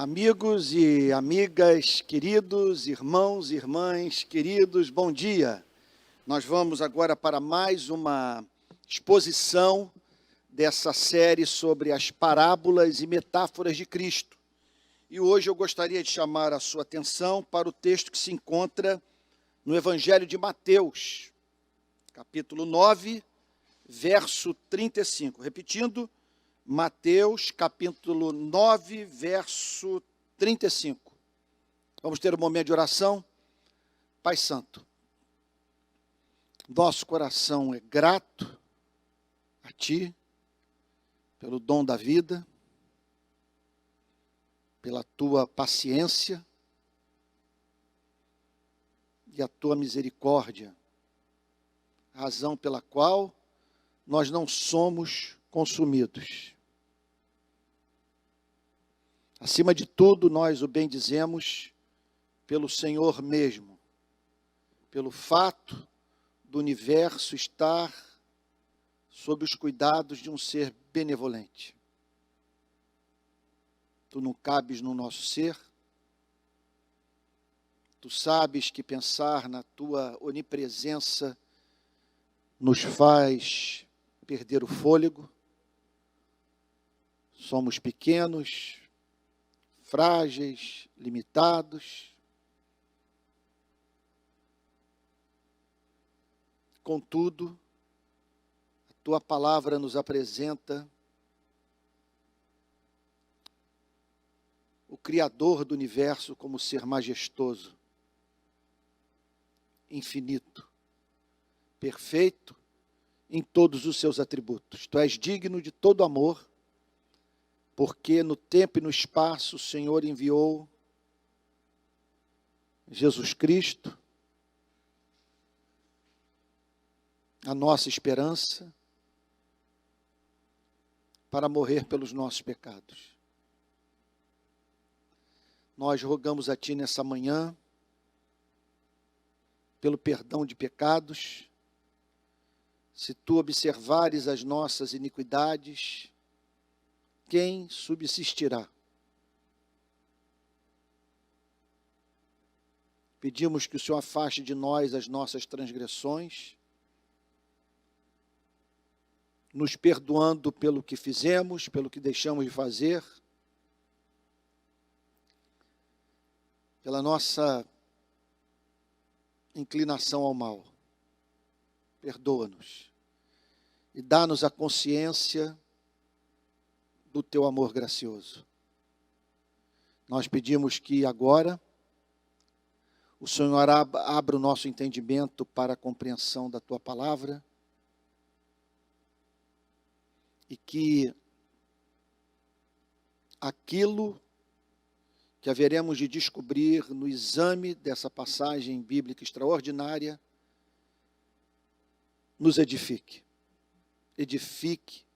Amigos e amigas, queridos irmãos e irmãs, queridos, bom dia. Nós vamos agora para mais uma exposição dessa série sobre as parábolas e metáforas de Cristo. E hoje eu gostaria de chamar a sua atenção para o texto que se encontra no Evangelho de Mateus, capítulo 9, verso 35. Repetindo, Mateus, capítulo 9, verso 35. Vamos ter um momento de oração. Pai Santo, nosso coração é grato a Ti, pelo dom da vida, pela Tua paciência e a Tua misericórdia, razão pela qual nós não somos consumidos. Acima de tudo, nós o bendizemos pelo Senhor mesmo, pelo fato do universo estar sob os cuidados de um ser benevolente. Tu não cabes no nosso ser, tu sabes que pensar na tua onipresença nos faz perder o fôlego, somos pequenos, frágeis, limitados. Contudo, a Tua palavra nos apresenta o Criador do universo como ser majestoso, infinito, perfeito em todos os seus atributos. Tu és digno de todo amor, porque no tempo e no espaço o Senhor enviou Jesus Cristo, a nossa esperança, para morrer pelos nossos pecados. Nós rogamos a Ti nessa manhã, pelo perdão de pecados. Se Tu observares as nossas iniquidades, quem subsistirá? Pedimos que o Senhor afaste de nós as nossas transgressões, nos perdoando pelo que fizemos, pelo que deixamos de fazer, pela nossa inclinação ao mal. Perdoa-nos e dá-nos a consciência do Teu amor gracioso. Nós pedimos que agora o Senhor abra o nosso entendimento para a compreensão da Tua palavra e que aquilo que haveremos de descobrir no exame dessa passagem bíblica extraordinária nos edifique. Edifique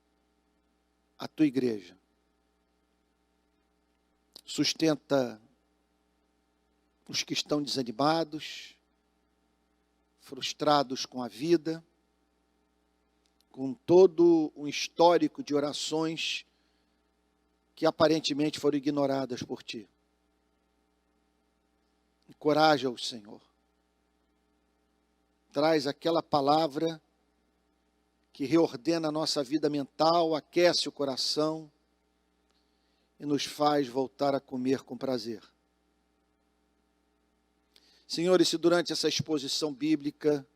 a Tua igreja. Sustenta os que estão desanimados, frustrados com a vida, com todo um histórico de orações que aparentemente foram ignoradas por Ti. Encoraja-os, Senhor. Traz aquela palavra que reordena a nossa vida mental, aquece o coração e nos faz voltar a comer com prazer. Senhor, e se durante essa exposição bíblica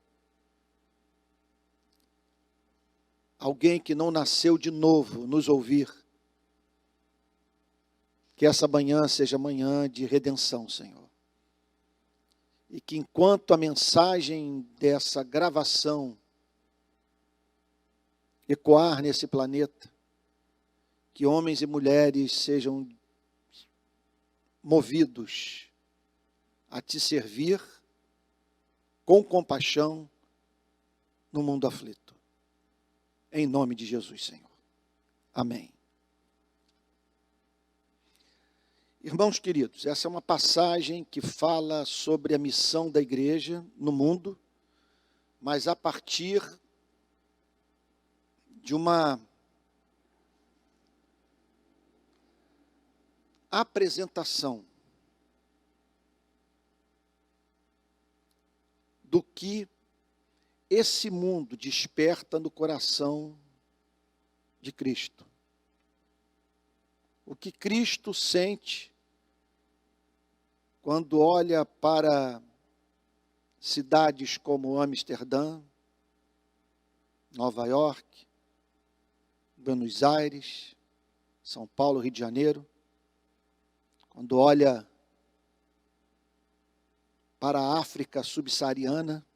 alguém que não nasceu de novo nos ouvir, que essa manhã seja manhã de redenção, Senhor. E que enquanto a mensagem dessa gravação ecoar nesse planeta, que homens e mulheres sejam movidos a Te servir com compaixão no mundo aflito. Em nome de Jesus, Senhor. Amém. Irmãos queridos, essa é uma passagem que fala sobre a missão da igreja no mundo, mas a partir de uma apresentação do que esse mundo desperta no coração de Cristo. O que Cristo sente quando olha para cidades como Amsterdã, Nova York, Buenos Aires, São Paulo, Rio de Janeiro, quando olha para a África subsaariana,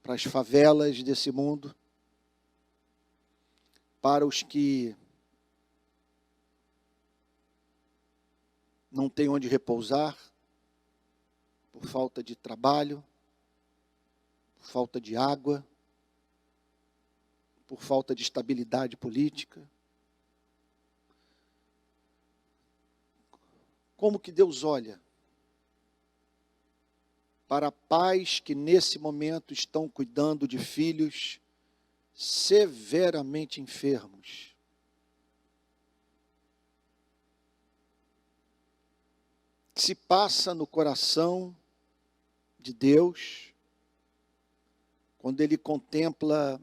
para as favelas desse mundo, para os que não têm onde repousar, por falta de trabalho, por falta de água, por falta de estabilidade política. Como que Deus olha para pais que nesse momento estão cuidando de filhos severamente enfermos? Que se passa no coração de Deus quando Ele contempla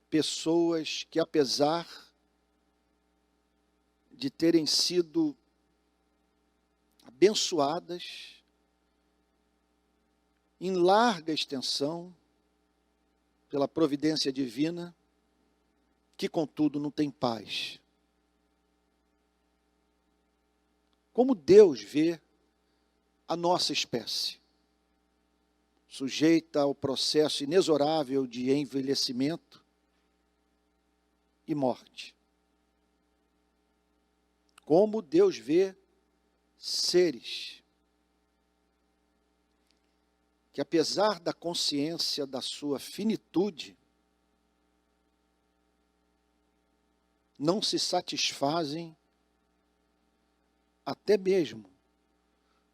pessoas que, apesar de terem sido abençoadas em larga extensão pela providência divina, que contudo não tem paz. Como Deus vê a nossa espécie, sujeita ao processo inexorável de envelhecimento e morte. Como Deus vê seres que, apesar da consciência da sua finitude, não se satisfazem até mesmo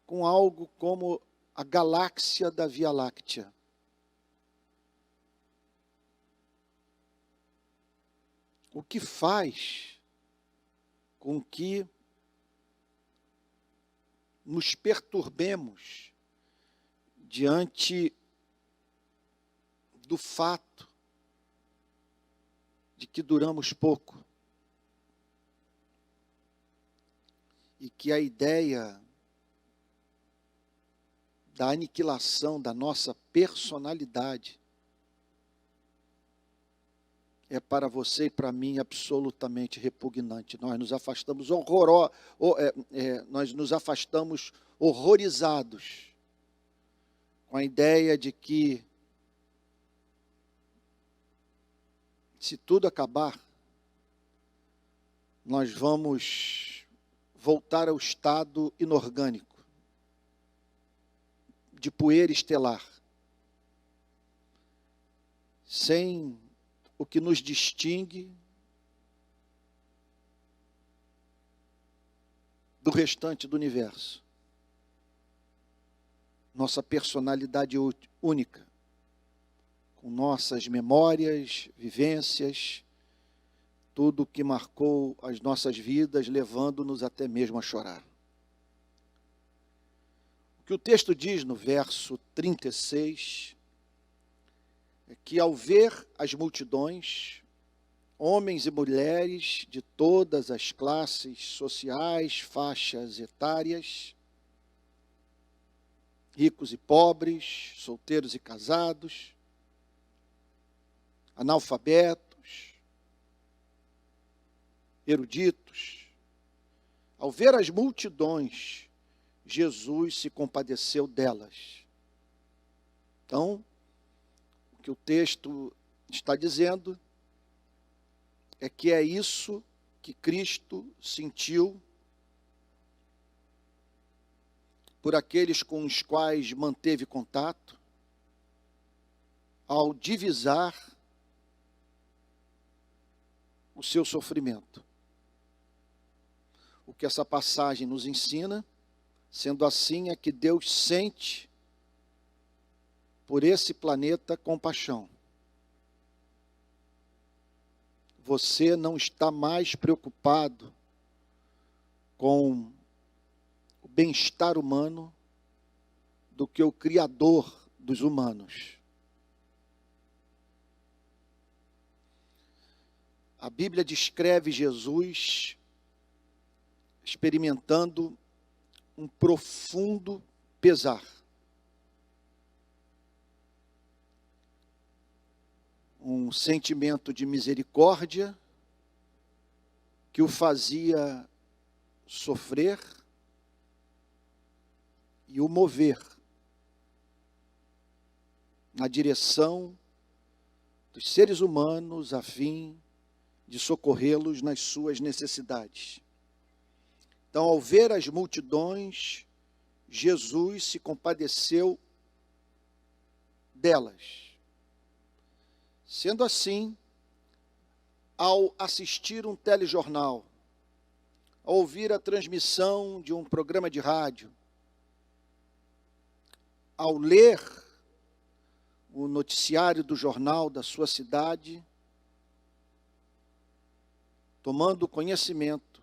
com algo como a galáxia da Via Láctea. O que faz com que nos perturbemos diante do fato de que duramos pouco e que a ideia da aniquilação da nossa personalidade é para você e para mim absolutamente repugnante. Nós nos afastamos nós nos afastamos horrorizados com a ideia de que, se tudo acabar, nós vamos voltar ao estado inorgânico, de poeira estelar, sem o que nos distingue do restante do universo. Nossa personalidade única, com nossas memórias, vivências, tudo o que marcou as nossas vidas, levando-nos até mesmo a chorar. O que o texto diz no verso 36 é que, ao ver as multidões, homens e mulheres de todas as classes sociais, faixas etárias, ricos e pobres, solteiros e casados, analfabetos, eruditos, ao ver as multidões, Jesus se compadeceu delas. Então, o que o texto está dizendo é que é isso que Cristo sentiu por aqueles com os quais manteve contato, ao divisar o seu sofrimento. O que essa passagem nos ensina, sendo assim, é que Deus sente por esse planeta compaixão. Você não está mais preocupado com o bem-estar humano do que o Criador dos humanos. A Bíblia descreve Jesus experimentando um profundo pesar. Um sentimento de misericórdia que o fazia sofrer e o mover na direção dos seres humanos a fim de socorrê-los nas suas necessidades. Então, ao ver as multidões, Jesus se compadeceu delas. Sendo assim, ao assistir um telejornal, ao ouvir a transmissão de um programa de rádio, ao ler o noticiário do jornal da sua cidade, tomando conhecimento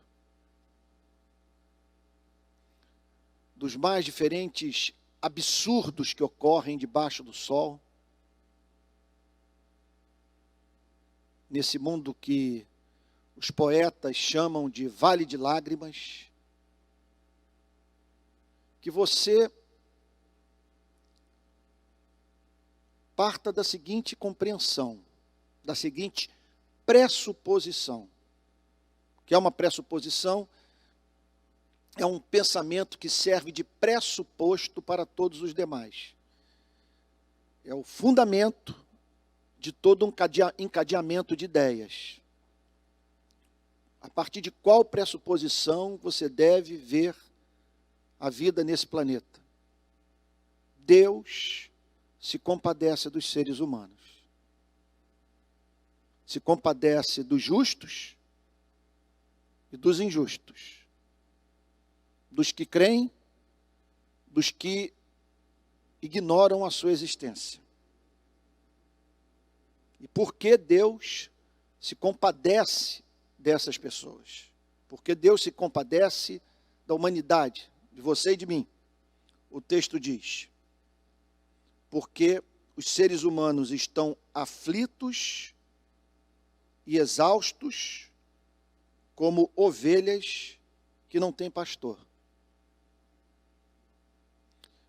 dos mais diferentes absurdos que ocorrem debaixo do sol, nesse mundo que os poetas chamam de Vale de Lágrimas, que você parta da seguinte compreensão, da seguinte pressuposição, que é uma pressuposição, é um pensamento que serve de pressuposto para todos os demais. É o fundamento de todo um encadeamento de ideias. A partir de qual pressuposição você deve ver a vida nesse planeta? Deus se compadece dos seres humanos. Se compadece dos justos e dos injustos, dos que creem, dos que ignoram a sua existência. E por que Deus se compadece dessas pessoas? Porque Deus se compadece da humanidade, de você e de mim. O texto diz: porque os seres humanos estão aflitos e exaustos como ovelhas que não têm pastor.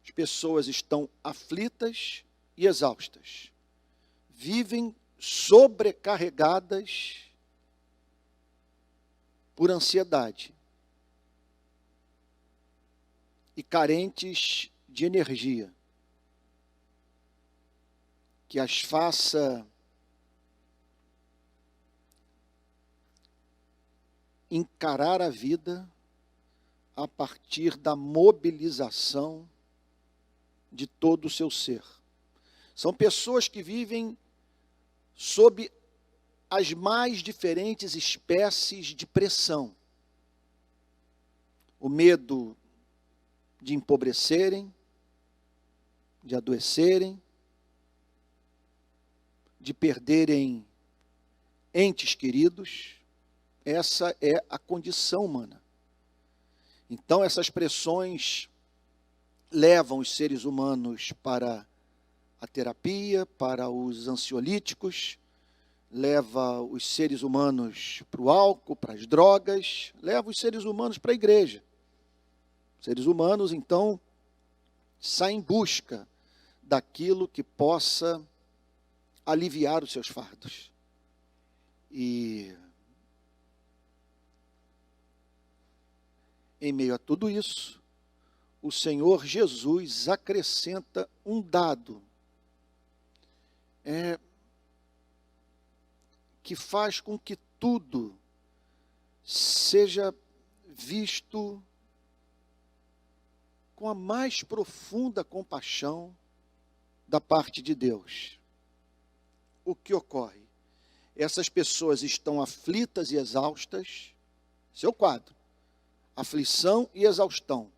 As pessoas estão aflitas e exaustas. Vivem sobrecarregadas por ansiedade e carentes de energia que as faça encarar a vida a partir da mobilização de todo o seu ser. São pessoas que vivem sob as mais diferentes espécies de pressão. O medo de empobrecerem, de adoecerem, de perderem entes queridos. Essa é a condição humana. Então, essas pressões levam os seres humanos para a terapia, para os ansiolíticos, leva os seres humanos para o álcool, para as drogas, leva os seres humanos para a igreja. Os seres humanos, então, saem em busca daquilo que possa aliviar os seus fardos. E em meio a tudo isso, o Senhor Jesus acrescenta um dado que faz com que tudo seja visto com a mais profunda compaixão da parte de Deus. O que ocorre? Essas pessoas estão aflitas e exaustas, seu quadro, aflição e exaustão.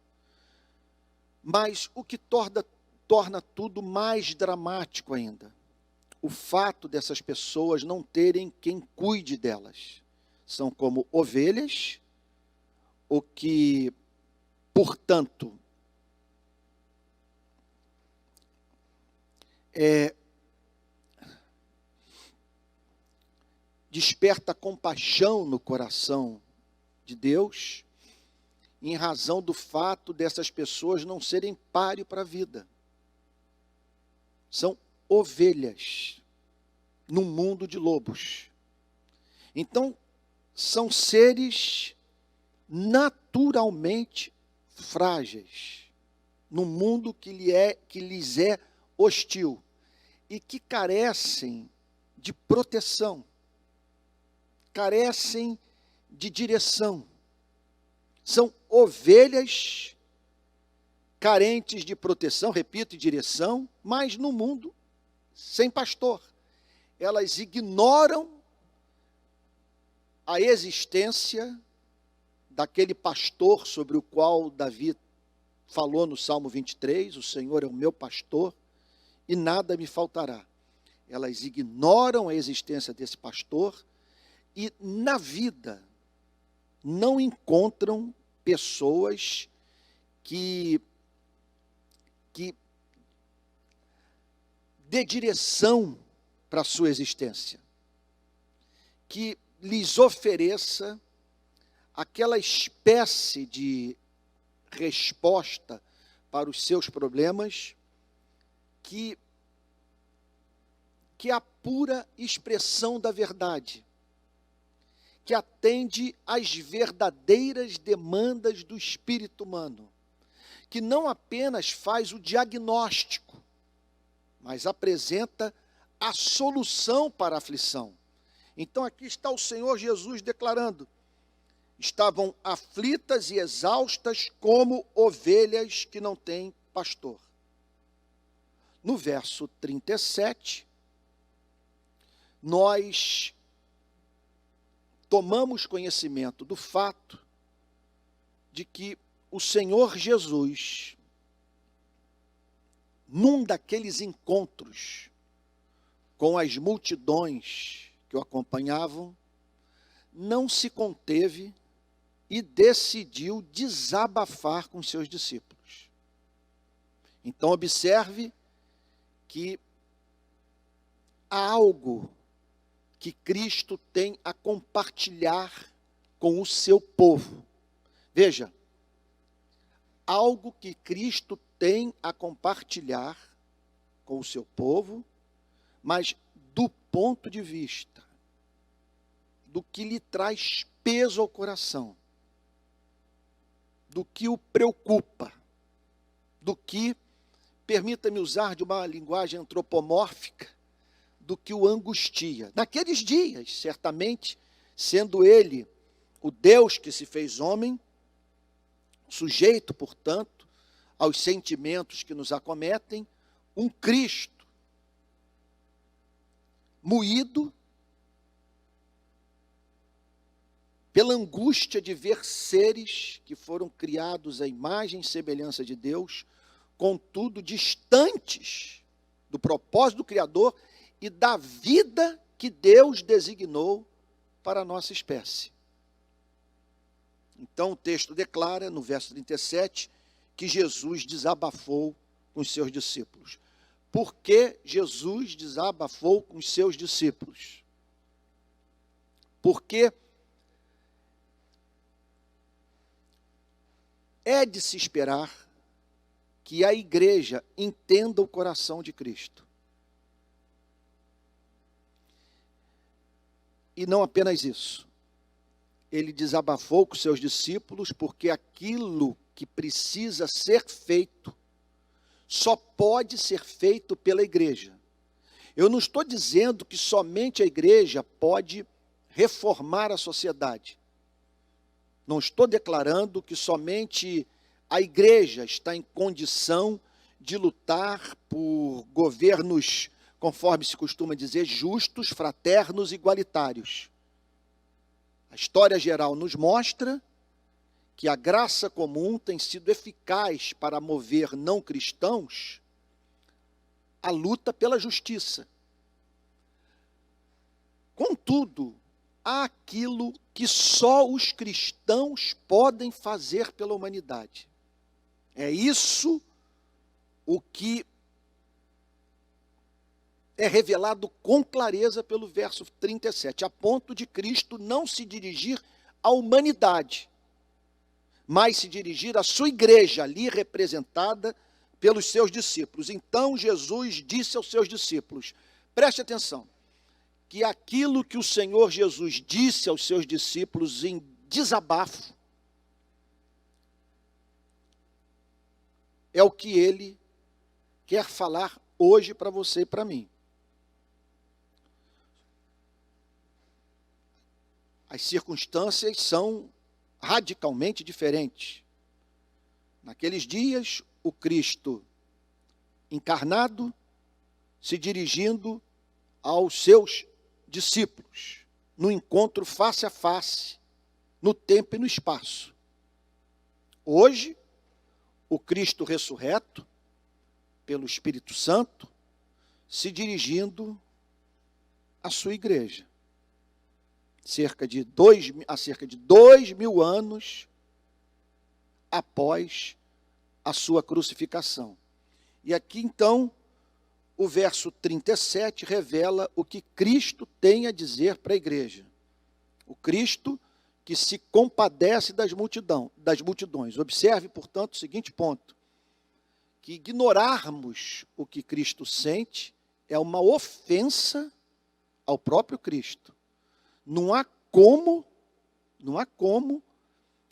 Mas o que torna tudo mais dramático ainda, o fato dessas pessoas não terem quem cuide delas. São como ovelhas o que, portanto, desperta compaixão no coração de Deus, em razão do fato dessas pessoas não serem páreo para a vida. São ovelhas num mundo de lobos. Então, são seres naturalmente frágeis, num mundo que lhes é hostil e que carecem de proteção, carecem de direção. São ovelhas carentes de proteção, repito, e direção, mas no mundo sem pastor. Elas ignoram a existência daquele pastor sobre o qual Davi falou no Salmo 23, o Senhor é o meu pastor e nada me faltará. Elas ignoram a existência desse pastor e na vida não encontram pessoas que dê direção para a sua existência, que lhes ofereça aquela espécie de resposta para os seus problemas que é a pura expressão da verdade, que atende às verdadeiras demandas do espírito humano, que não apenas faz o diagnóstico, mas apresenta a solução para a aflição. Então aqui está o Senhor Jesus declarando: estavam aflitas e exaustas como ovelhas que não têm pastor. No verso 37, nós tomamos conhecimento do fato de que o Senhor Jesus, num daqueles encontros com as multidões que o acompanhavam, não se conteve e decidiu desabafar com seus discípulos. Então observe que há algo que Cristo tem a compartilhar com o seu povo. Veja, algo que Cristo tem a compartilhar com o seu povo, mas do ponto de vista do que lhe traz peso ao coração, do que o preocupa, do que, permita-me usar de uma linguagem antropomórfica, do que o angustia. Naqueles dias, certamente, sendo ele o Deus que se fez homem, sujeito, portanto, aos sentimentos que nos acometem, um Cristo moído pela angústia de ver seres que foram criados à imagem e semelhança de Deus, contudo distantes do propósito do Criador e da vida que Deus designou para a nossa espécie. Então o texto declara, no verso 37, que Jesus desabafou com os seus discípulos. Por que Jesus desabafou com os seus discípulos? Porque é de se esperar que a igreja entenda o coração de Cristo. E não apenas isso. Ele desabafou com seus discípulos porque aquilo que precisa ser feito só pode ser feito pela igreja. Eu não estou dizendo que somente a igreja pode reformar a sociedade. Não estou declarando que somente a igreja está em condição de lutar por governos, conforme se costuma dizer, justos, fraternos e igualitários. A história geral nos mostra que a graça comum tem sido eficaz para mover não cristãos à luta pela justiça. Contudo, àquilo que só os cristãos podem fazer pela humanidade. É isso o que é revelado com clareza pelo verso 37, a ponto de Cristo não se dirigir à humanidade, mas se dirigir à sua igreja, ali representada pelos seus discípulos. Então Jesus disse aos seus discípulos, preste atenção, que aquilo que o Senhor Jesus disse aos seus discípulos em desabafo, é o que ele quer falar hoje para você e para mim. As circunstâncias são radicalmente diferentes. Naqueles dias, o Cristo encarnado se dirigindo aos seus discípulos, no encontro face a face, no tempo e no espaço. Hoje, o Cristo ressurreto, pelo Espírito Santo, se dirigindo à sua igreja. Há cerca de 2000 anos após a sua crucificação. E aqui, então, o verso 37 revela o que Cristo tem a dizer para a igreja. O Cristo que se compadece das multidões. Observe, portanto, o seguinte ponto, que ignorarmos o que Cristo sente é uma ofensa ao próprio Cristo. Não há como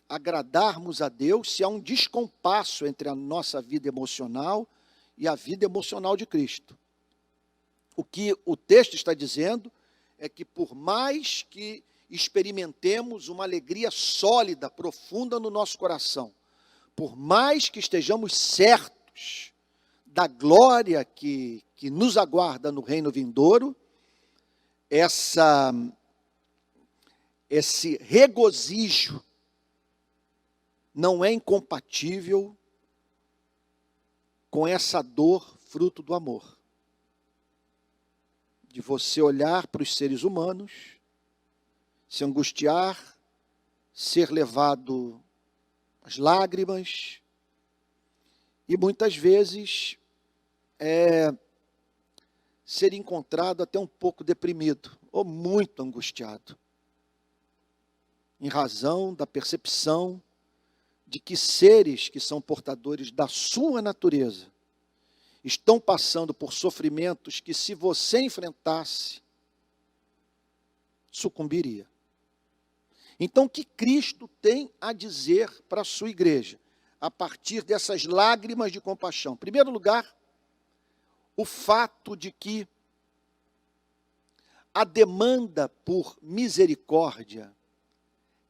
agradarmos a Deus se há um descompasso entre a nossa vida emocional e a vida emocional de Cristo. O que o texto está dizendo é que por mais que experimentemos uma alegria sólida, profunda no nosso coração, por mais que estejamos certos da glória que nos aguarda no reino vindouro, esse regozijo não é incompatível com essa dor fruto do amor. De você olhar para os seres humanos, se angustiar, ser levado às lágrimas e muitas vezes ser encontrado até um pouco deprimido ou muito angustiado, em razão da percepção de que seres que são portadores da sua natureza estão passando por sofrimentos que, se você enfrentasse, sucumbiria. Então, o que Cristo tem a dizer para a sua igreja, a partir dessas lágrimas de compaixão? Em primeiro lugar, o fato de que a demanda por misericórdia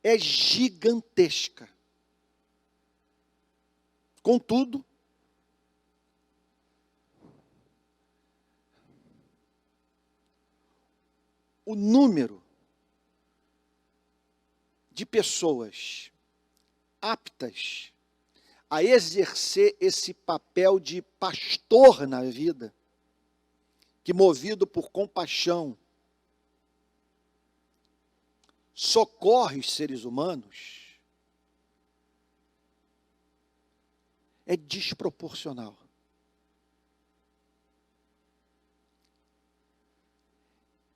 é gigantesca. Contudo, o número de pessoas aptas a exercer esse papel de pastor na vida, que movido por compaixão, socorre os seres humanos, é desproporcional.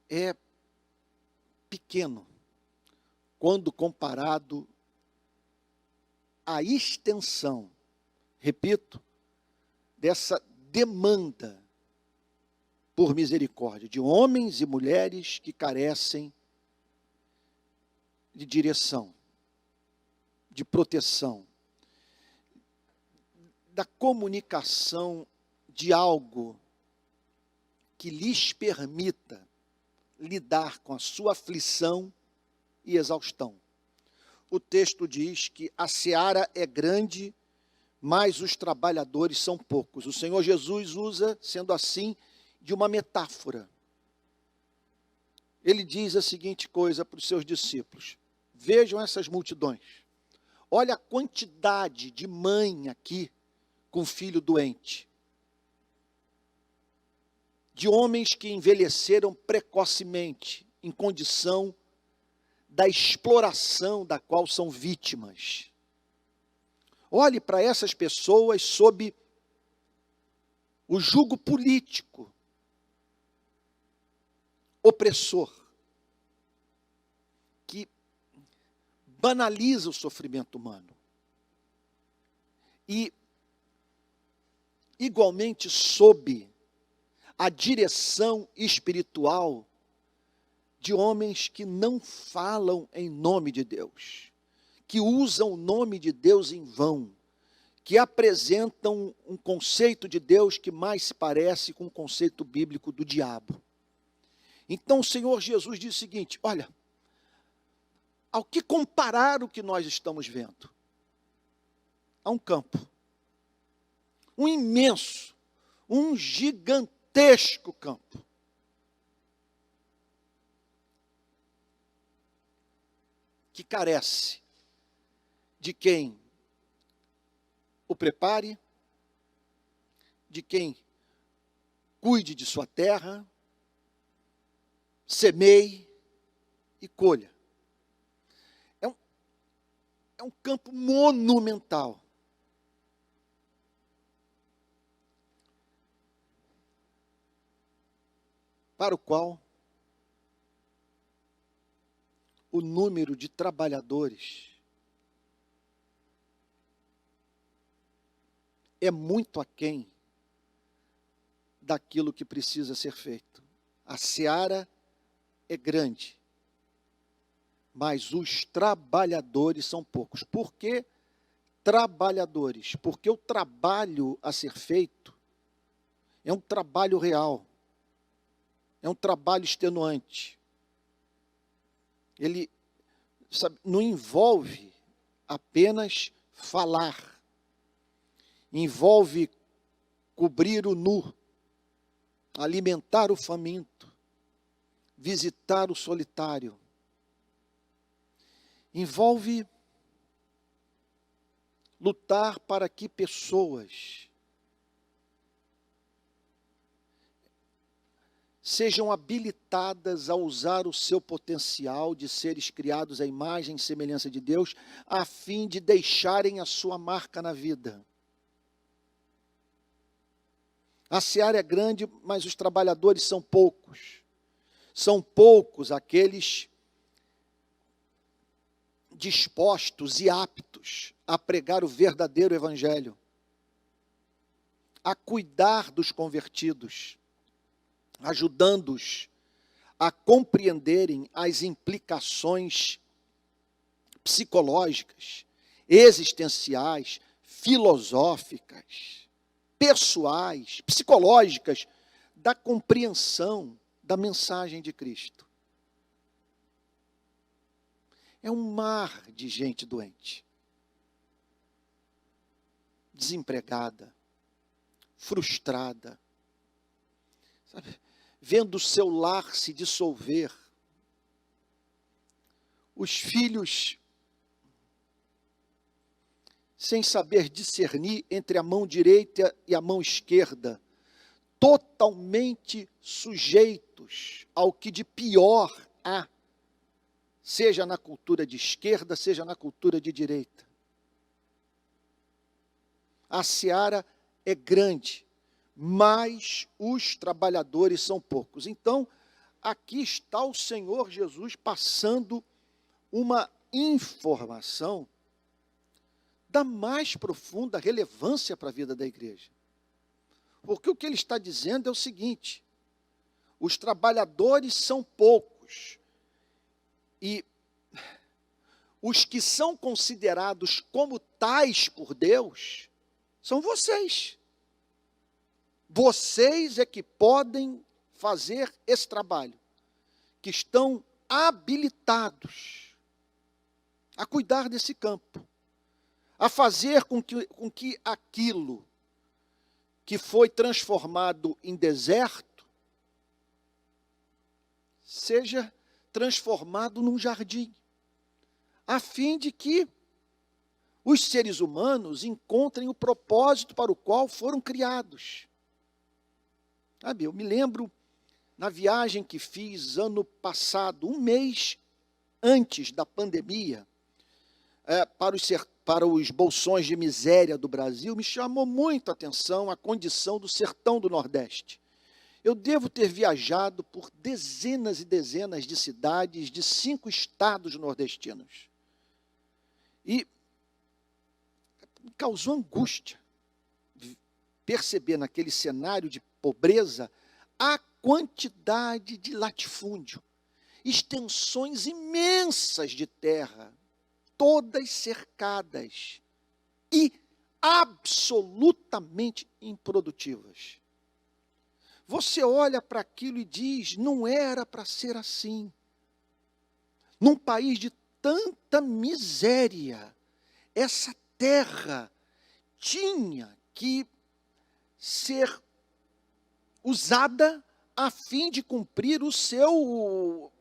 É pequeno quando comparado à extensão, repito, dessa demanda por misericórdia de homens e mulheres que carecem de direção, de proteção, da comunicação de algo que lhes permita lidar com a sua aflição e exaustão. O texto diz que a seara é grande, mas os trabalhadores são poucos. O Senhor Jesus usa, sendo assim, de uma metáfora. Ele diz a seguinte coisa para os seus discípulos: vejam essas multidões. Olha a quantidade de mãe aqui com filho doente. De homens que envelheceram precocemente, em condição da exploração da qual são vítimas. Olhe para essas pessoas sob o jugo político, opressor, que banaliza o sofrimento humano. E, igualmente, sob a direção espiritual de homens que não falam em nome de Deus, que usam o nome de Deus em vão, que apresentam um conceito de Deus que mais se parece com o conceito bíblico do diabo. Então o Senhor Jesus diz o seguinte: olha, ao que comparar o que nós estamos vendo? Há um campo, um imenso, um gigantesco campo. Que carece de quem o prepare, de quem cuide de sua terra, semeie e colha. É um campo monumental. Para o qual o número de trabalhadores é muito aquém daquilo que precisa ser feito. A seara é grande, mas os trabalhadores são poucos. Por que trabalhadores? Porque o trabalho a ser feito é um trabalho real, é um trabalho extenuante. Ele não envolve apenas falar, envolve cobrir o nu, alimentar o faminto, visitar o solitário. Envolve lutar para que pessoas sejam habilitadas a usar o seu potencial de seres criados à imagem e semelhança de Deus, a fim de deixarem a sua marca na vida. A seara é grande, mas os trabalhadores são poucos. São poucos aqueles dispostos e aptos a pregar o verdadeiro evangelho, a cuidar dos convertidos, ajudando-os a compreenderem as implicações psicológicas, existenciais, filosóficas, pessoais, psicológicas, da compreensão da mensagem de Cristo. É um mar de gente doente, desempregada, frustrada, sabe? Vendo o seu lar se dissolver, os filhos sem saber discernir entre a mão direita e a mão esquerda, totalmente sujeitos ao que de pior há, seja na cultura de esquerda, seja na cultura de direita. A seara é grande, mas os trabalhadores são poucos. Então, aqui está o Senhor Jesus passando uma informação da mais profunda relevância para a vida da igreja. Porque o que ele está dizendo é o seguinte: os trabalhadores são poucos, e os que são considerados como tais por Deus são vocês. Vocês é que podem fazer esse trabalho, que estão habilitados a cuidar desse campo, a fazer com que aquilo que foi transformado em deserto seja transformado num jardim, a fim de que os seres humanos encontrem o propósito para o qual foram criados. Sabe, eu me lembro, na viagem que fiz ano passado, um mês antes da pandemia, para os bolsões de miséria do Brasil, me chamou muito a atenção a condição do sertão do Nordeste. Eu devo ter viajado por dezenas e dezenas de cidades de 5 estados nordestinos. E me causou angústia perceber naquele cenário de pobreza a quantidade de latifúndio, extensões imensas de terra, todas cercadas e absolutamente improdutivas. Você olha para aquilo e diz, não era para ser assim. Num país de tanta miséria, essa terra tinha que ser usada a fim de cumprir o seu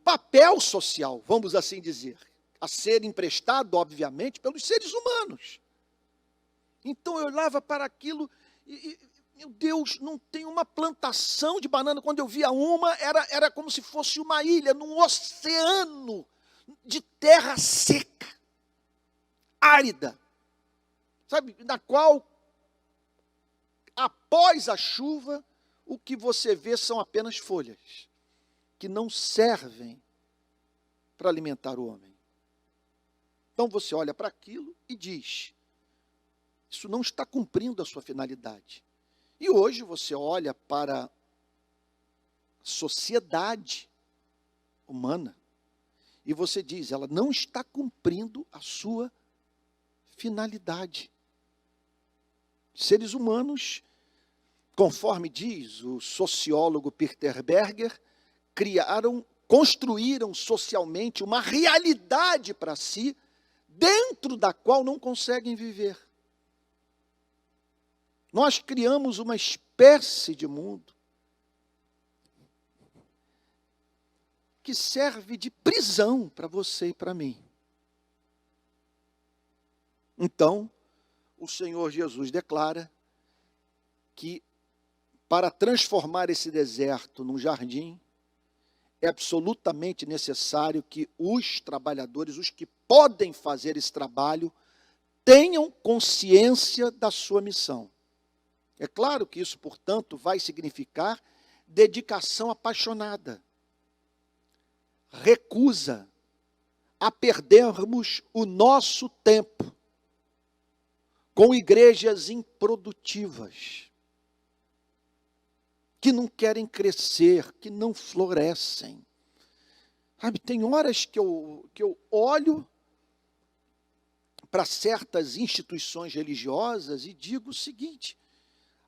papel social, vamos assim dizer, a ser emprestado, obviamente, pelos seres humanos. Então eu olhava para aquilo e meu Deus, não tem uma plantação de banana. Quando eu via uma, era como se fosse uma ilha, num oceano de terra seca, árida, sabe, na qual, após a chuva, o que você vê são apenas folhas, que não servem para alimentar o homem. Então você olha para aquilo e diz, isso não está cumprindo a sua finalidade. E hoje você olha para a sociedade humana e você diz, ela não está cumprindo a sua finalidade. Seres humanos, conforme diz o sociólogo Peter Berger, construíram socialmente uma realidade para si, dentro da qual não conseguem viver. Nós criamos uma espécie de mundo que serve de prisão para você e para mim. Então, o Senhor Jesus declara que para transformar esse deserto num jardim, é absolutamente necessário que os trabalhadores, os que podem fazer esse trabalho, tenham consciência da sua missão. É claro que isso, portanto, vai significar dedicação apaixonada, recusa a perdermos o nosso tempo com igrejas improdutivas, que não querem crescer, que não florescem. Sabe, tem horas que eu olho para certas instituições religiosas e digo o seguinte,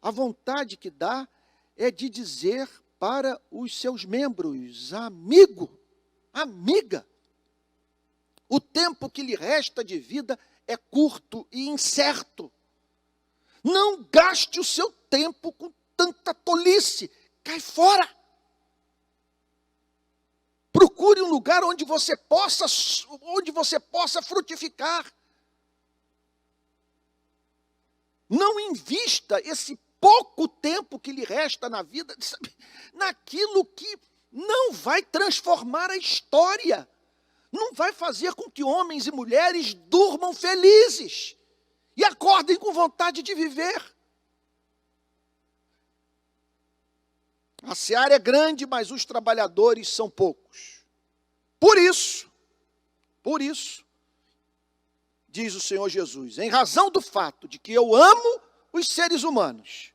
a vontade que dá é de dizer para os seus membros, amigo, amiga, o tempo que lhe resta de vida é curto e incerto. Não gaste o seu tempo com tanta tolice, cai fora. Procure um lugar onde você possa frutificar. Não invista esse pouco tempo que lhe resta na vida, sabe, naquilo que não vai transformar a história, não vai fazer com que homens e mulheres durmam felizes e acordem com vontade de viver. A seara é grande, mas os trabalhadores são poucos. Por isso, diz o Senhor Jesus, em razão do fato de que eu amo os seres humanos,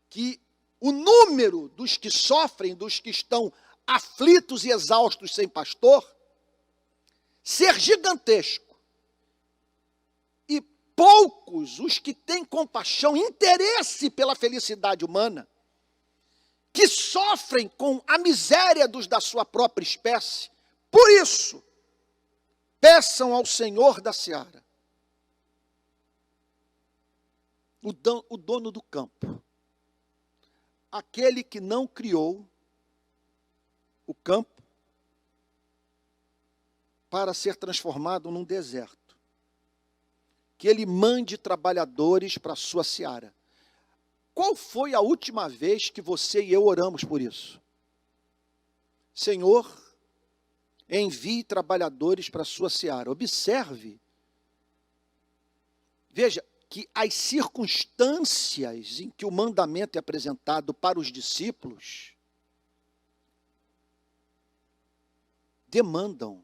que o número dos que sofrem, dos que estão aflitos e exaustos sem pastor, ser gigantesco, e poucos os que têm compaixão, interesse pela felicidade humana, que sofrem com a miséria dos da sua própria espécie. Por isso, peçam ao Senhor da seara, o dono do campo, aquele que não criou o campo para ser transformado num deserto, que ele mande trabalhadores para a sua seara. Qual foi a última vez que você e eu oramos por isso? Senhor, envie trabalhadores para a sua seara. Observe, veja, que as circunstâncias em que o mandamento é apresentado para os discípulos demandam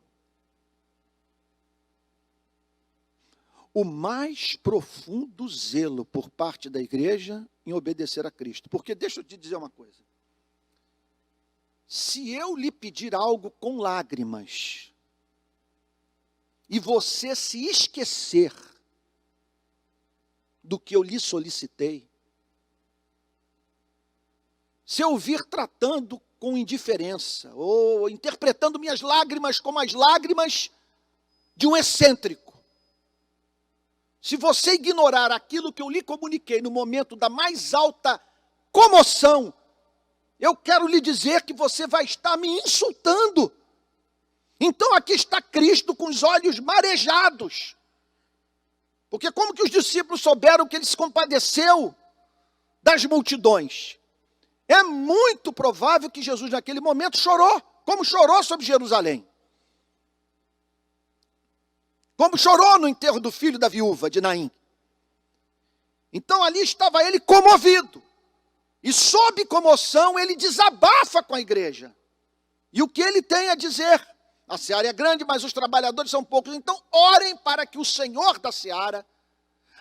o mais profundo zelo por parte da igreja em obedecer a Cristo. Porque deixa eu te dizer uma coisa. Se eu lhe pedir algo com lágrimas e você se esquecer do que eu lhe solicitei, se eu vir tratando com indiferença ou interpretando minhas lágrimas como as lágrimas de um excêntrico, se você ignorar aquilo que eu lhe comuniquei no momento da mais alta comoção, eu quero lhe dizer que você vai estar me insultando. Então aqui está Cristo com os olhos marejados. Porque como que os discípulos souberam que ele se compadeceu das multidões? É muito provável que Jesus naquele momento chorou, como chorou sobre Jerusalém. Como chorou no enterro do filho da viúva de Naim. Então ali estava ele comovido. E sob comoção ele desabafa com a igreja. E o que ele tem a dizer? A seara é grande, mas os trabalhadores são poucos. Então orem para que o Senhor da seara,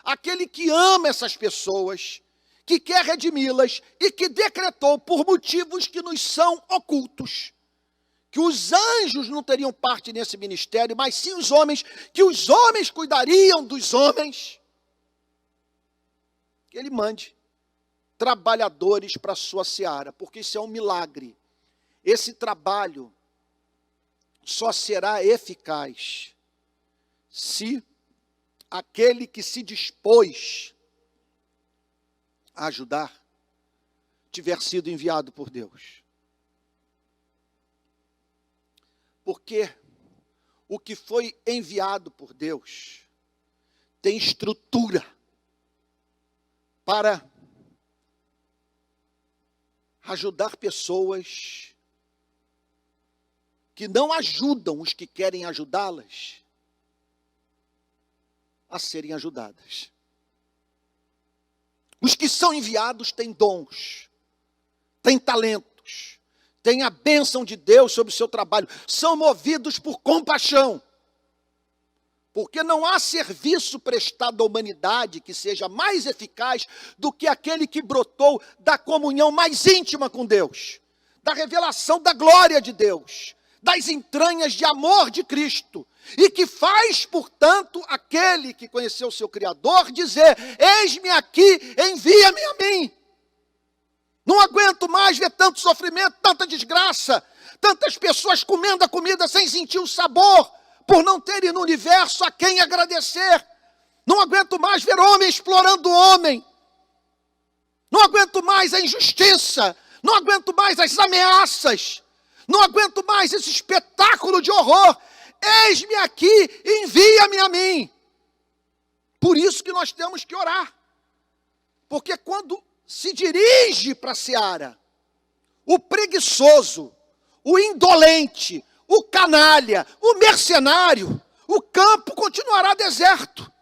aquele que ama essas pessoas, que quer redimi-las e que decretou por motivos que nos são ocultos, que os anjos não teriam parte nesse ministério, mas sim os homens, que os homens cuidariam dos homens, que ele mande trabalhadores para a sua seara, porque isso é um milagre. Esse trabalho só será eficaz se aquele que se dispôs a ajudar tiver sido enviado por Deus. Porque o que foi enviado por Deus tem estrutura para ajudar pessoas que não ajudam os que querem ajudá-las a serem ajudadas. Os que são enviados têm dons, têm talentos, têm a bênção de Deus sobre o seu trabalho, são movidos por compaixão. Porque não há serviço prestado à humanidade que seja mais eficaz do que aquele que brotou da comunhão mais íntima com Deus, da revelação da glória de Deus, das entranhas de amor de Cristo, e que faz, portanto, aquele que conheceu o seu Criador dizer: eis-me aqui, envia-me a mim. Não aguento mais ver tanto sofrimento, tanta desgraça, tantas pessoas comendo a comida sem sentir o sabor, por não terem no universo a quem agradecer. Não aguento mais ver homem explorando homem. Não aguento mais a injustiça. Não aguento mais as ameaças. Não aguento mais esse espetáculo de horror. Eis-me aqui, envia-me a mim. Por isso que nós temos que orar. Porque quando se dirige para a seara, o preguiçoso, o indolente, o canalha, o mercenário, o campo continuará deserto.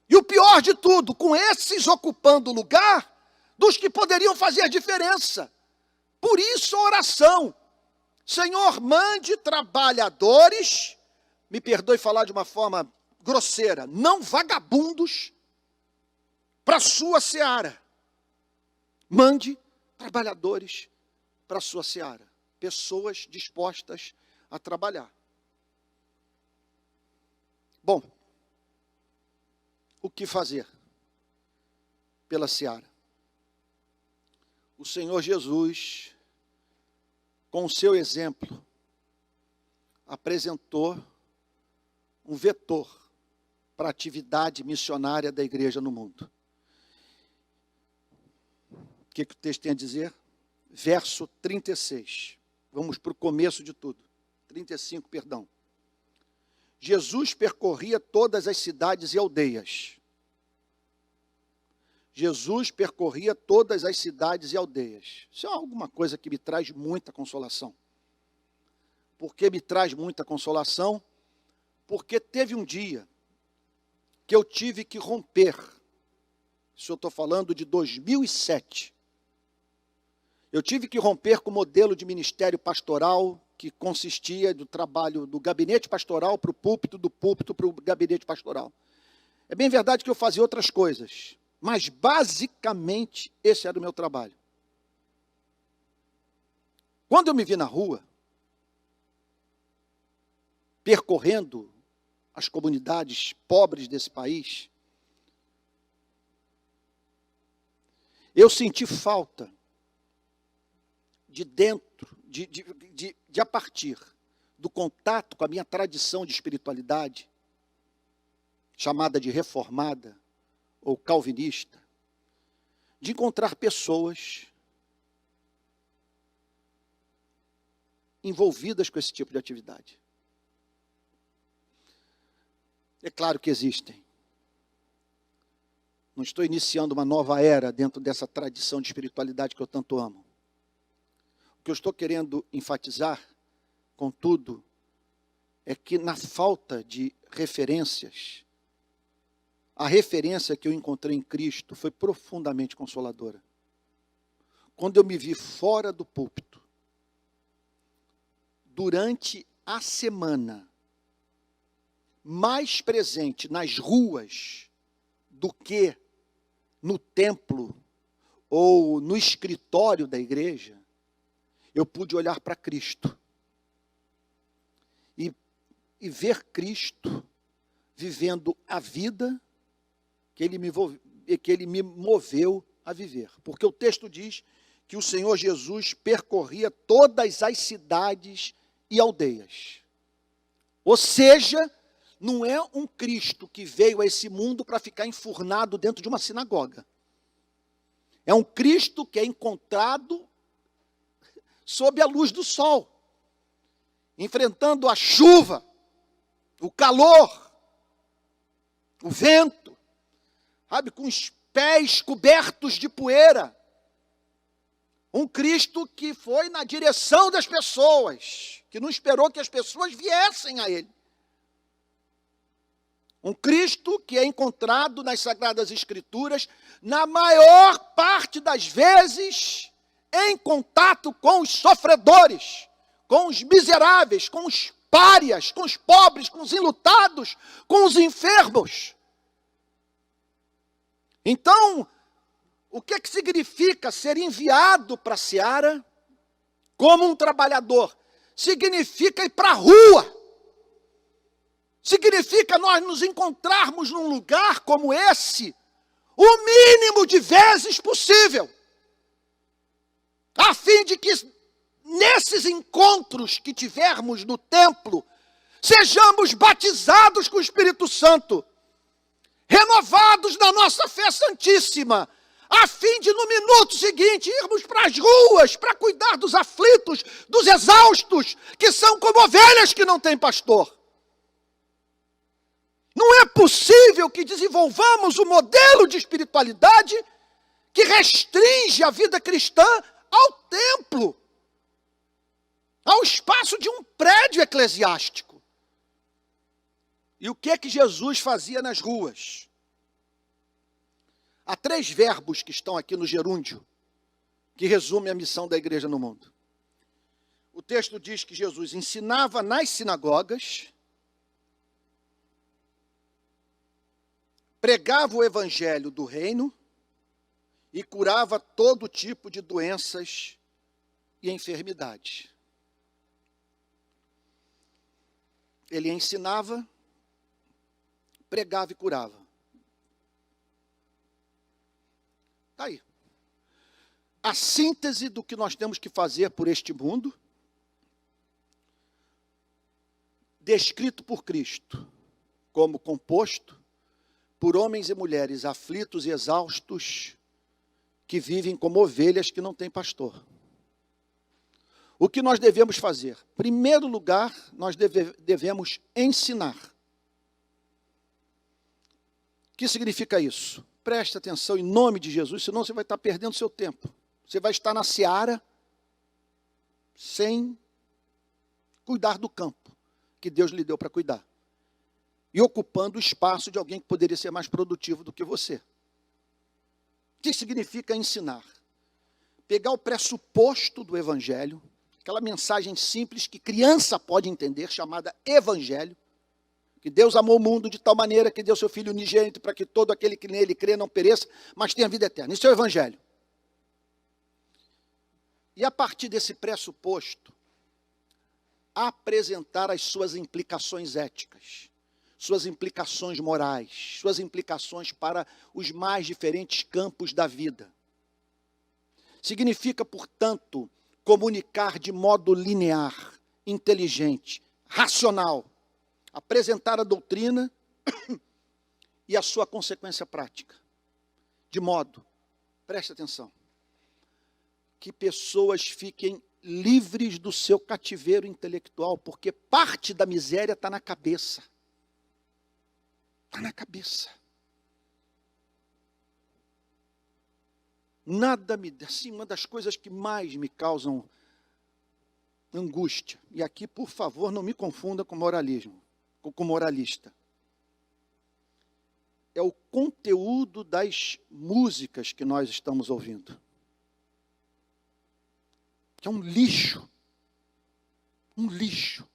E o pior de tudo, com esses ocupando o lugar dos que poderiam fazer diferença. Por isso a oração: Senhor, mande trabalhadores, me perdoe falar de uma forma grosseira, não vagabundos, para a sua seara. Mande trabalhadores para a sua seara. Pessoas dispostas a trabalhar. Bom, o que fazer pela seara? O Senhor Jesus, com o seu exemplo, apresentou um vetor para a atividade missionária da igreja no mundo. O que o texto tem a dizer? Verso 36. Vamos para o começo de tudo. 35, perdão. Jesus percorria todas as cidades e aldeias. Jesus percorria todas as cidades e aldeias. Isso é alguma coisa que me traz muita consolação. porque me traz muita consolação, porque teve um dia que eu tive que romper. Isso eu estou falando de 2007. Eu tive que romper com o modelo de ministério pastoral que consistia do trabalho do gabinete pastoral para o púlpito, do púlpito para o gabinete pastoral. É bem verdade que eu fazia outras coisas, mas basicamente esse era o meu trabalho. Quando eu me vi na rua, percorrendo as comunidades pobres desse país, eu senti falta de dentro, de a partir do contato com a minha tradição de espiritualidade, chamada de reformada ou calvinista, de encontrar pessoas envolvidas com esse tipo de atividade. É claro que existem. Não estou iniciando uma nova era dentro dessa tradição de espiritualidade que eu tanto amo. O que eu estou querendo enfatizar, contudo, é que na falta de referências, a referência que eu encontrei em Cristo foi profundamente consoladora. Quando eu me vi fora do púlpito, durante a semana, mais presente nas ruas do que no templo ou no escritório da igreja, eu pude olhar para Cristo e ver Cristo vivendo a vida que Ele me moveu a viver. Porque o texto diz que o Senhor Jesus percorria todas as cidades e aldeias. Ou seja, não é um Cristo que veio a esse mundo para ficar enfurnado dentro de uma sinagoga. É um Cristo que é encontrado sob a luz do sol, enfrentando a chuva, o calor, o vento, sabe, com os pés cobertos de poeira. Um Cristo que foi na direção das pessoas, que não esperou que as pessoas viessem a Ele. Um Cristo que é encontrado nas Sagradas Escrituras, na maior parte das vezes, em contato com os sofredores, com os miseráveis, com os párias, com os pobres, com os enlutados, com os enfermos. Então, o que significa ser enviado para a seara como um trabalhador? Significa ir para a rua. Significa nós nos encontrarmos num lugar como esse, o mínimo de vezes possível, a fim de que nesses encontros que tivermos no templo, sejamos batizados com o Espírito Santo, renovados na nossa fé santíssima, a fim de no minuto seguinte irmos para as ruas para cuidar dos aflitos, dos exaustos, que são como ovelhas que não têm pastor. Não é possível que desenvolvamos um modelo de espiritualidade que restringe a vida cristã ao templo, ao espaço de um prédio eclesiástico. E o que é que Jesus fazia nas ruas? Há 3 verbos que estão aqui no gerúndio, que resumem a missão da igreja no mundo. O texto diz que Jesus ensinava nas sinagogas, pregava o evangelho do reino e curava todo tipo de doenças e enfermidades. Ele ensinava, pregava e curava. Está aí. A síntese do que nós temos que fazer por este mundo, descrito por Cristo, como composto por homens e mulheres aflitos e exaustos, que vivem como ovelhas que não têm pastor. O que nós devemos fazer? Em primeiro lugar, nós devemos ensinar. O que significa isso? Preste atenção em nome de Jesus, senão você vai estar perdendo seu tempo. Você vai estar na seara sem cuidar do campo que Deus lhe deu para cuidar. E ocupando o espaço de alguém que poderia ser mais produtivo do que você. O que significa ensinar? Pegar o pressuposto do evangelho, aquela mensagem simples que criança pode entender, chamada evangelho, que Deus amou o mundo de tal maneira que deu seu Filho unigênito para que todo aquele que nele crê não pereça, mas tenha vida eterna. Isso é o evangelho. E a partir desse pressuposto, apresentar as suas implicações éticas, suas implicações morais, suas implicações para os mais diferentes campos da vida. Significa, portanto, comunicar de modo linear, inteligente, racional, apresentar a doutrina e a sua consequência prática. De modo, preste atenção, que pessoas fiquem livres do seu cativeiro intelectual, porque parte da miséria está na cabeça. Está na cabeça. Nada me... Assim, uma das coisas que mais me causam angústia, e aqui, por favor, não me confunda com moralismo, com moralista, é o conteúdo das músicas que nós estamos ouvindo. Que é um lixo. Um lixo.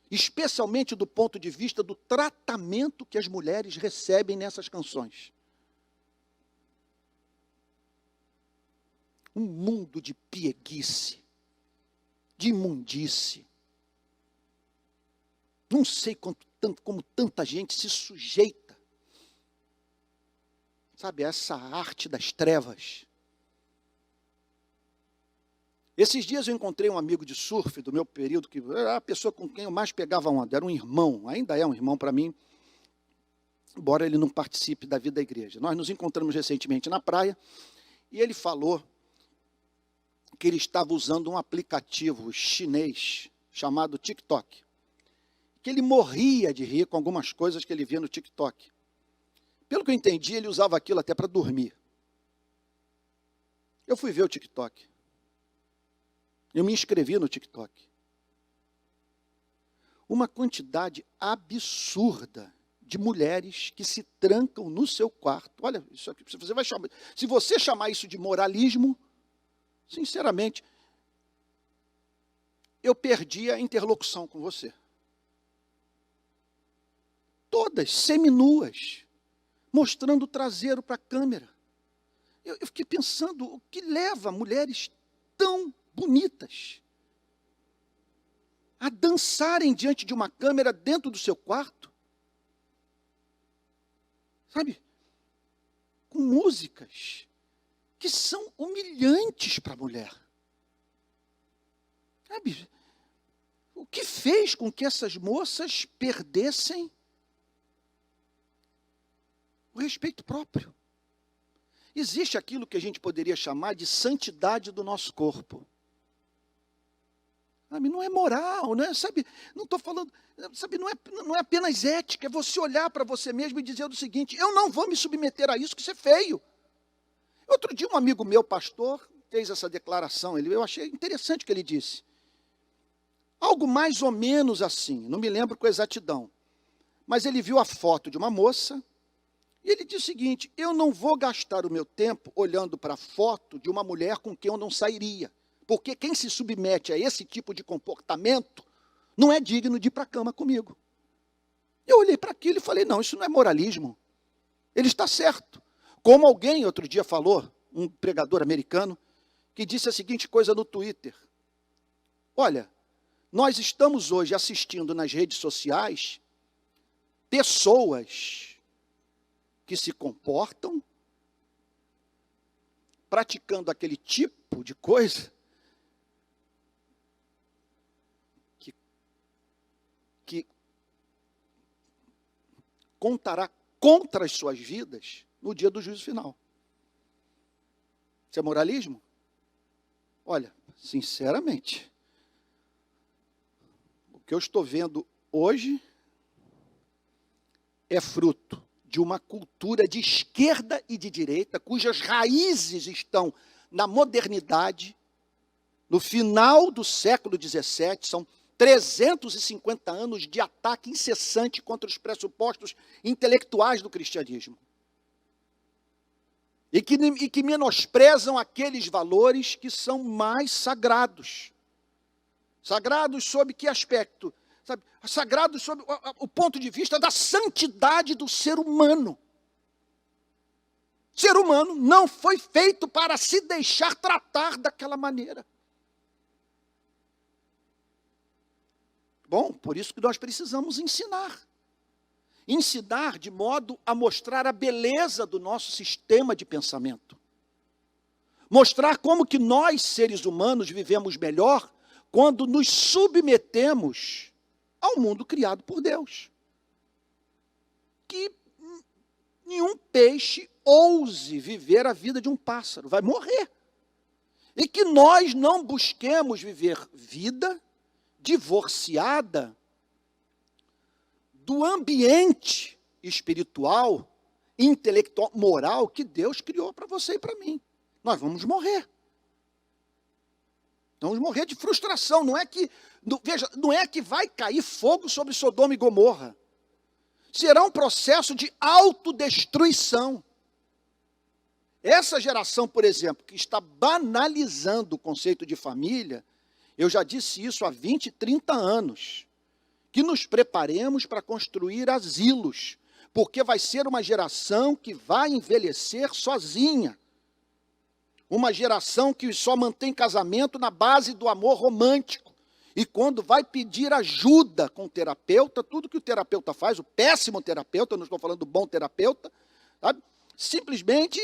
Especialmente do ponto de vista do tratamento que as mulheres recebem nessas canções. Um mundo de pieguice, de imundície. Não sei como tanta gente se sujeita, sabe, a essa arte das trevas. Esses dias eu encontrei um amigo de surf do meu período, que era a pessoa com quem eu mais pegava onda, era um irmão, ainda é um irmão para mim, embora ele não participe da vida da igreja. Nós nos encontramos recentemente na praia, e ele falou que ele estava usando um aplicativo chinês chamado TikTok, que ele morria de rir com algumas coisas que ele via no TikTok. Pelo que eu entendi, ele usava aquilo até para dormir. Eu fui ver o TikTok. Eu me inscrevi no TikTok. Uma quantidade absurda de mulheres que se trancam no seu quarto. Olha, isso aqui, se você chamar isso de moralismo, sinceramente, eu perdi a interlocução com você. Todas seminuas, mostrando o traseiro para a câmera. Eu fiquei pensando, o que leva mulheres tão bonitas a dançarem diante de uma câmera dentro do seu quarto? Sabe? Com músicas que são humilhantes para a mulher. Sabe? O que fez com que essas moças perdessem o respeito próprio? Existe aquilo que a gente poderia chamar de santidade do nosso corpo. Sabe, não é moral, não é, sabe, não estou falando, sabe, não é apenas ética, é você olhar para você mesmo e dizer o seguinte: eu não vou me submeter a isso, que isso é feio. Outro dia um amigo meu, pastor, fez essa declaração, eu achei interessante o que ele disse. Algo mais ou menos assim, não me lembro com exatidão, mas ele viu a foto de uma moça, e ele disse o seguinte: eu não vou gastar o meu tempo olhando para a foto de uma mulher com quem eu não sairia. Porque quem se submete a esse tipo de comportamento não é digno de ir para a cama comigo. Eu olhei para aquilo e falei: não, isso não é moralismo. Ele está certo. Como alguém outro dia falou, um pregador americano, que disse a seguinte coisa no Twitter: olha, nós estamos hoje assistindo nas redes sociais pessoas que se comportam praticando aquele tipo de coisa que contará contra as suas vidas no dia do juízo final. Isso é moralismo? Olha, sinceramente, o que eu estou vendo hoje é fruto de uma cultura de esquerda e de direita, cujas raízes estão na modernidade, no final do século XVII, são 350 anos de ataque incessante contra os pressupostos intelectuais do cristianismo. E que menosprezam aqueles valores que são mais sagrados. Sagrados sob que aspecto? Sabe? Sagrados sob o ponto de vista da santidade do ser humano. O ser humano não foi feito para se deixar tratar daquela maneira. Bom, por isso que nós precisamos ensinar. Ensinar de modo a mostrar a beleza do nosso sistema de pensamento. Mostrar como que nós, seres humanos, vivemos melhor quando nos submetemos ao mundo criado por Deus. Que nenhum peixe ouse viver a vida de um pássaro, vai morrer. E que nós não busquemos viver vida divorciada do ambiente espiritual, intelectual, moral que Deus criou para você e para mim. Nós vamos morrer. Vamos morrer de frustração. Não é que vai cair fogo sobre Sodoma e Gomorra. Será um processo de autodestruição. Essa geração, por exemplo, que está banalizando o conceito de família, eu já disse isso há 20, 30 anos. Que nos preparemos para construir asilos, porque vai ser uma geração que vai envelhecer sozinha. Uma geração que só mantém casamento na base do amor romântico. E quando vai pedir ajuda com o terapeuta, tudo que o terapeuta faz, o péssimo terapeuta, não estou falando do bom terapeuta, sabe? Simplesmente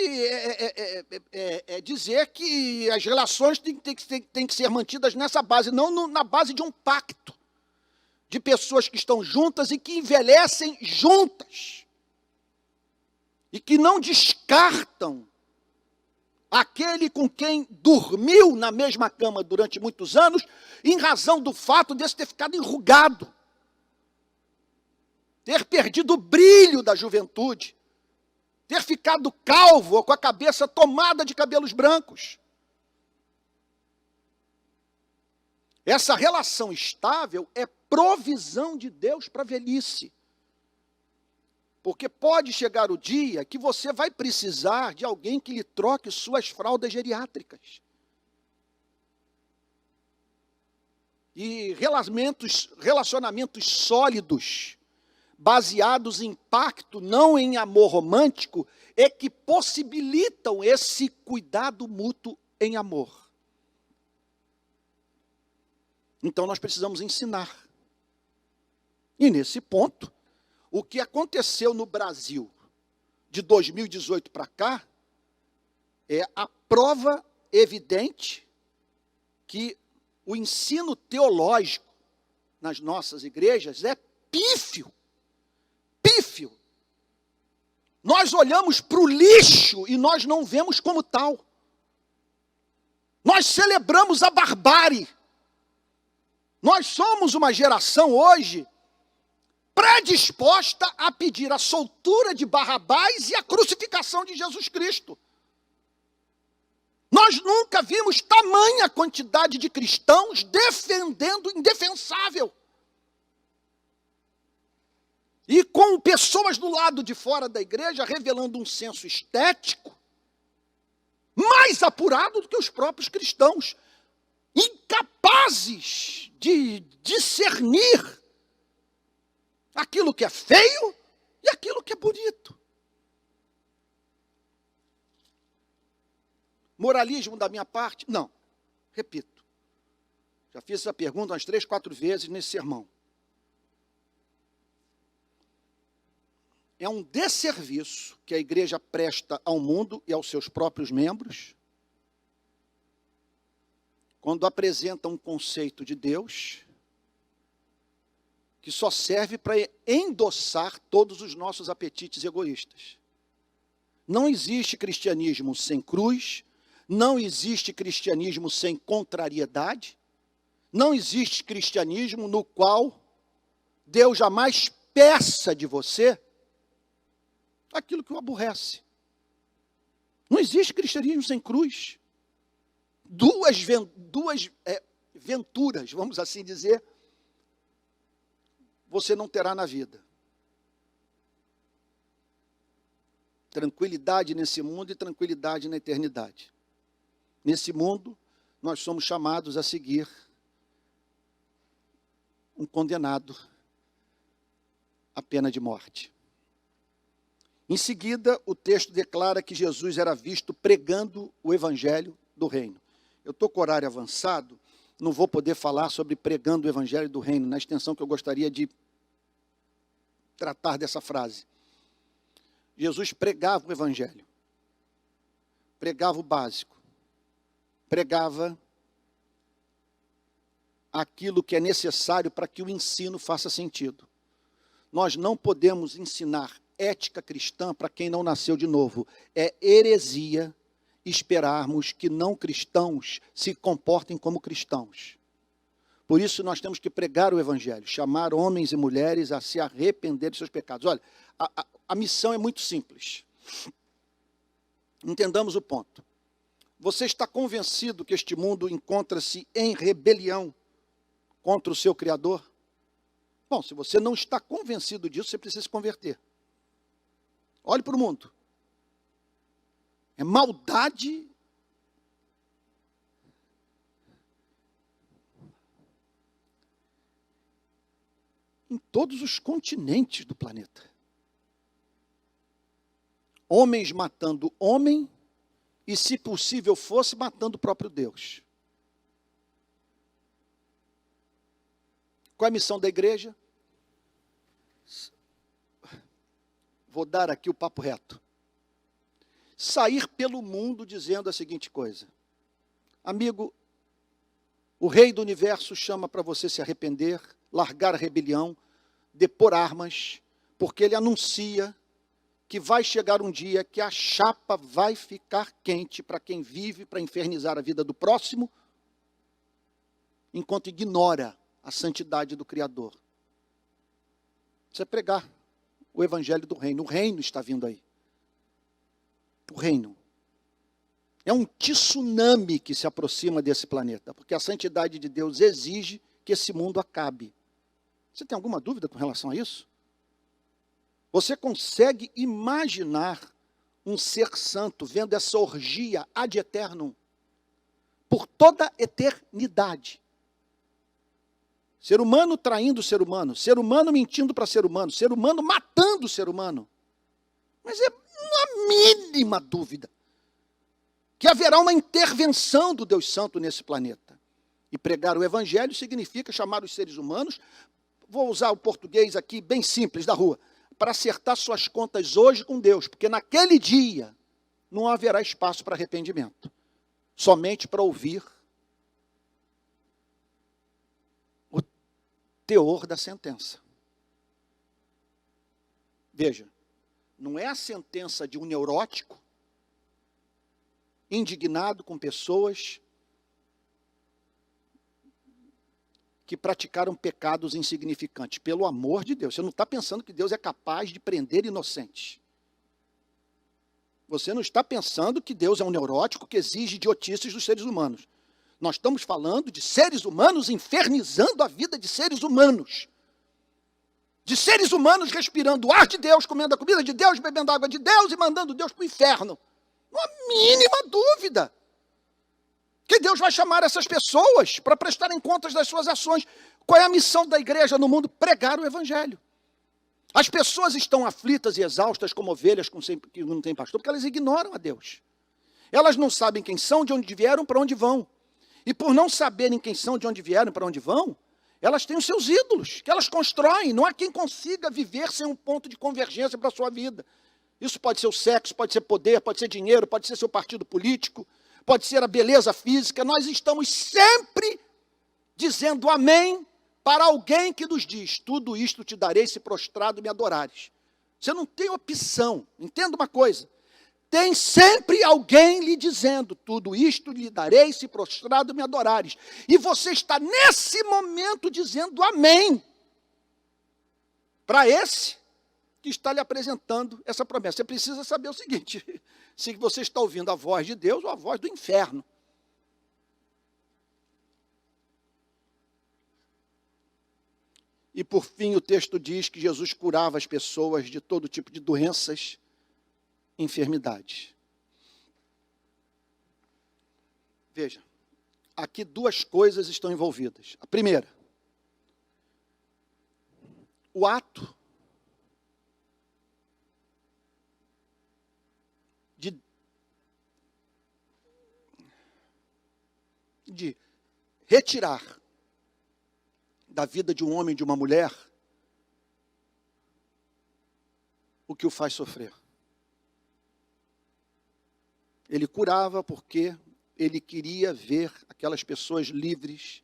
é dizer que as relações têm que ser mantidas nessa base, não na base de um pacto. De pessoas que estão juntas e que envelhecem juntas. E que não descartam aquele com quem dormiu na mesma cama durante muitos anos, em razão do fato desse ter ficado enrugado. Ter perdido o brilho da juventude. Ter ficado calvo ou com a cabeça tomada de cabelos brancos. Essa relação estável é provisão de Deus para a velhice. Porque pode chegar o dia que você vai precisar de alguém que lhe troque suas fraldas geriátricas. E relacionamentos sólidos, baseados em pacto, não em amor romântico, é que possibilitam esse cuidado mútuo em amor. Então nós precisamos ensinar. E nesse ponto, o que aconteceu no Brasil de 2018 para cá é a prova evidente que o ensino teológico nas nossas igrejas é pífio. Pífio. Nós olhamos para o lixo e nós não vemos como tal. Nós celebramos a barbárie. Nós somos uma geração hoje predisposta a pedir a soltura de Barrabás e a crucificação de Jesus Cristo. Nós nunca vimos tamanha quantidade de cristãos defendendo o indefensável. E com pessoas do lado de fora da igreja revelando um senso estético mais apurado do que os próprios cristãos, incapazes de discernir aquilo que é feio e aquilo que é bonito. Moralismo da minha parte? Não. Repito. Já fiz essa pergunta umas 3, 4 vezes nesse sermão. É um desserviço que a igreja presta ao mundo e aos seus próprios membros quando apresenta um conceito de Deus que só serve para endossar todos os nossos apetites egoístas. Não existe cristianismo sem cruz, não existe cristianismo sem contrariedade, não existe cristianismo no qual Deus jamais peça de você aquilo que o aborrece. Não existe cristianismo sem cruz. Duas venturas, vamos assim dizer, você não terá na vida. Tranquilidade nesse mundo e tranquilidade na eternidade. Nesse mundo, nós somos chamados a seguir um condenado à pena de morte. Em seguida, o texto declara que Jesus era visto pregando o evangelho do reino. Eu estou com o horário avançado, não vou poder falar sobre pregando o evangelho do reino, na extensão que eu gostaria de tratar dessa frase. Jesus pregava o evangelho, pregava o básico, pregava aquilo que é necessário para que o ensino faça sentido. Nós não podemos ensinar ética cristã para quem não nasceu de novo. É heresia esperarmos que não cristãos se comportem como cristãos. Por isso nós temos que pregar o evangelho, chamar homens e mulheres a se arrepender de seus pecados. Olha, a missão é muito simples. Entendamos o ponto. Você está convencido que este mundo encontra-se em rebelião contra o seu Criador? Bom, se você não está convencido disso, você precisa se converter. Olhe para o mundo. É maldade em todos os continentes do planeta. Homens matando homem e, se possível fosse, matando o próprio Deus. Qual é a missão da igreja? Vou dar aqui o papo reto. Sair pelo mundo dizendo a seguinte coisa: amigo, o rei do universo chama para você se arrepender, largar a rebelião, depor armas, porque ele anuncia que vai chegar um dia que a chapa vai ficar quente para quem vive para infernizar a vida do próximo, enquanto ignora a santidade do Criador. Isso é pregar o evangelho do reino. O reino está vindo aí. O reino. É um tsunami que se aproxima desse planeta, porque a santidade de Deus exige que esse mundo acabe. Você tem alguma dúvida com relação a isso? Você consegue imaginar um ser santo vendo essa orgia ad eternum por toda a eternidade? Ser humano traindo ser humano mentindo para ser humano matando o ser humano. Mas é uma mínima dúvida que haverá uma intervenção do Deus Santo nesse planeta. E pregar o evangelho significa chamar os seres humanos, vou usar o português aqui bem simples da rua, para acertar suas contas hoje com Deus, porque naquele dia não haverá espaço para arrependimento, somente para ouvir o teor da sentença. Veja, não é a sentença de um neurótico indignado com pessoas que praticaram pecados insignificantes. Pelo amor de Deus, você não está pensando que Deus é capaz de prender inocentes. Você não está pensando que Deus é um neurótico que exige idiotices dos seres humanos. Nós estamos falando de seres humanos infernizando a vida de seres humanos. De seres humanos respirando o ar de Deus, comendo a comida de Deus, bebendo a água de Deus e mandando Deus para o inferno. Não há mínima dúvida que Deus vai chamar essas pessoas para prestarem contas das suas ações. Qual é a missão da igreja no mundo? Pregar o evangelho. As pessoas estão aflitas e exaustas como ovelhas que não têm pastor, porque elas ignoram a Deus. Elas não sabem quem são, de onde vieram, para onde vão. E por não saberem quem são, de onde vieram, para onde vão, elas têm os seus ídolos, que elas constroem. Não há quem consiga viver sem um ponto de convergência para a sua vida. Isso pode ser o sexo, pode ser poder, pode ser dinheiro, pode ser seu partido político, pode ser a beleza física. Nós estamos sempre dizendo amém para alguém que nos diz: tudo isto te darei se prostrado me adorares. Você não tem opção. Entenda uma coisa. Tem sempre alguém lhe dizendo: tudo isto lhe darei se prostrado me adorares. E você está nesse momento dizendo amém para esse que está lhe apresentando essa promessa. Você precisa saber o seguinte: se você está ouvindo a voz de Deus ou a voz do inferno. E por fim o texto diz que Jesus curava as pessoas de todo tipo de doenças, enfermidades. Veja, aqui duas coisas estão envolvidas. A primeira, o ato de retirar da vida de um homem e de uma mulher o que o faz sofrer. Ele curava porque ele queria ver aquelas pessoas livres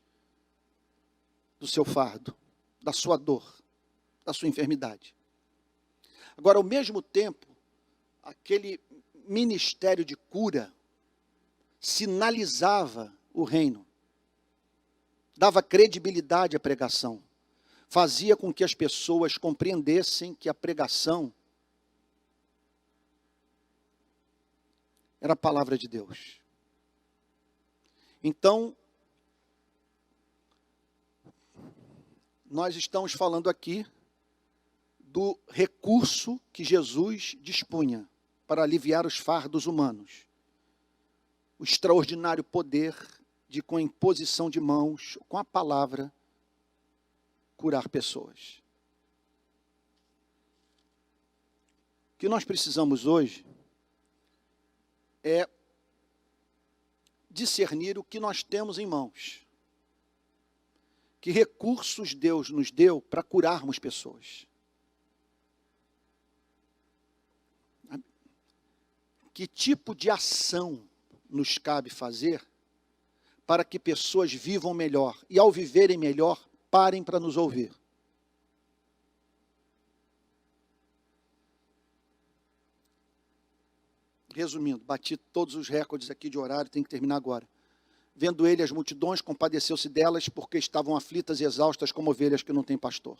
do seu fardo, da sua dor, da sua enfermidade. Agora, ao mesmo tempo, aquele ministério de cura sinalizava o reino, dava credibilidade à pregação, fazia com que as pessoas compreendessem que a pregação era a palavra de Deus. Então, nós estamos falando aqui do recurso que Jesus dispunha para aliviar os fardos humanos. O extraordinário poder de, com a imposição de mãos, com a palavra, curar pessoas. O que nós precisamos hoje é discernir o que nós temos em mãos. Que recursos Deus nos deu para curarmos pessoas. Que tipo de ação nos cabe fazer para que pessoas vivam melhor e, ao viverem melhor, parem para nos ouvir. Resumindo, bati todos os recordes aqui de horário, tem que terminar agora. Vendo ele as multidões, compadeceu-se delas, porque estavam aflitas e exaustas como ovelhas que não têm pastor.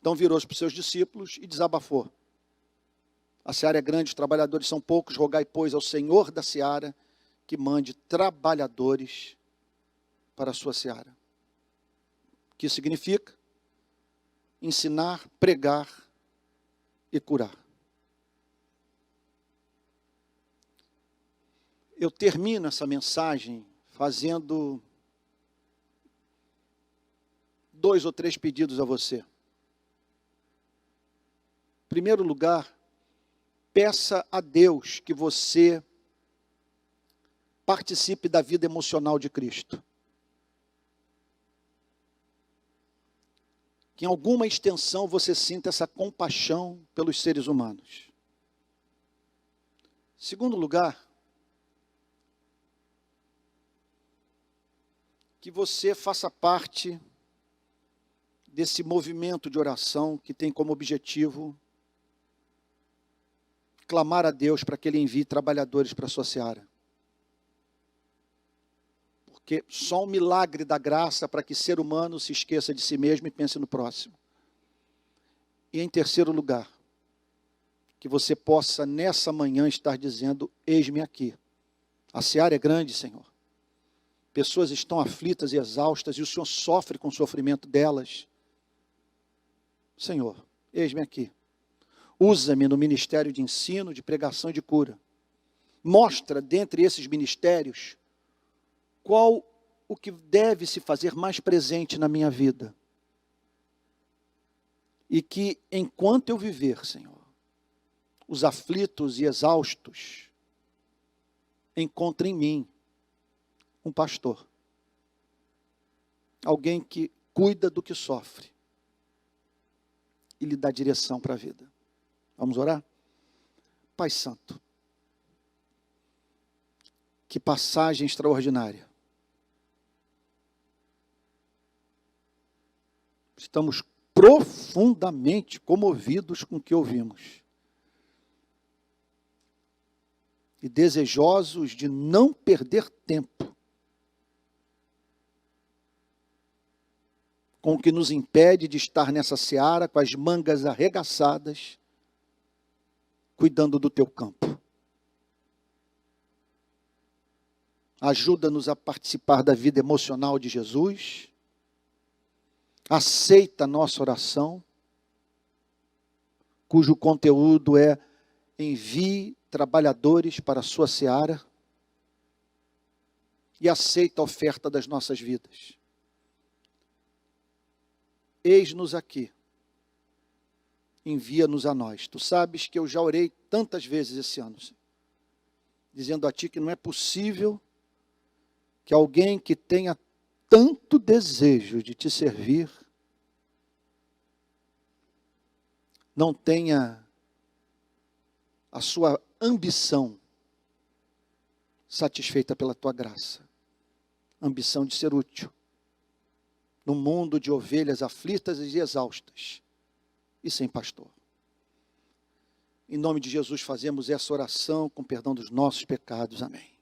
Então virou-se para os seus discípulos e desabafou. A seara é grande, os trabalhadores são poucos, rogai, pois, ao Senhor da seara que mande trabalhadores para a sua seara. O que significa? Ensinar, pregar e curar. Eu termino essa mensagem fazendo 2 ou 3 pedidos a você. Em primeiro lugar, peça a Deus que você participe da vida emocional de Cristo. Que em alguma extensão você sinta essa compaixão pelos seres humanos. Em segundo lugar, que você faça parte desse movimento de oração que tem como objetivo clamar a Deus para que Ele envie trabalhadores para a sua seara. Porque só um milagre da graça para que ser humano se esqueça de si mesmo e pense no próximo. E em terceiro lugar, que você possa nessa manhã estar dizendo, eis-me aqui. A seara é grande, Senhor. Pessoas estão aflitas e exaustas e o Senhor sofre com o sofrimento delas. Senhor, eis-me aqui. Usa-me no ministério de ensino, de pregação e de cura. Mostra dentre esses ministérios qual o que deve se fazer mais presente na minha vida. E que enquanto eu viver, Senhor, os aflitos e exaustos encontrem em mim um pastor. Alguém que cuida do que sofre e lhe dá direção para a vida. Vamos orar? Pai Santo, que passagem extraordinária. Estamos profundamente comovidos com o que ouvimos. E desejosos de não perder tempo com o que nos impede de estar nessa seara com as mangas arregaçadas, cuidando do teu campo. Ajuda-nos a participar da vida emocional de Jesus. aceita a nossa oração, cujo conteúdo é: envie trabalhadores para a sua seara, e aceita a oferta das nossas vidas. Eis-nos aqui, envia-nos a nós. Tu sabes que eu já orei tantas vezes esse ano, Senhor, dizendo a Ti que não é possível que alguém que tenha tanto desejo de Te servir, não tenha a sua ambição satisfeita pela Tua graça. Ambição de ser útil num mundo de ovelhas aflitas e exaustas e sem pastor. Em nome de Jesus fazemos essa oração com perdão dos nossos pecados. Amém.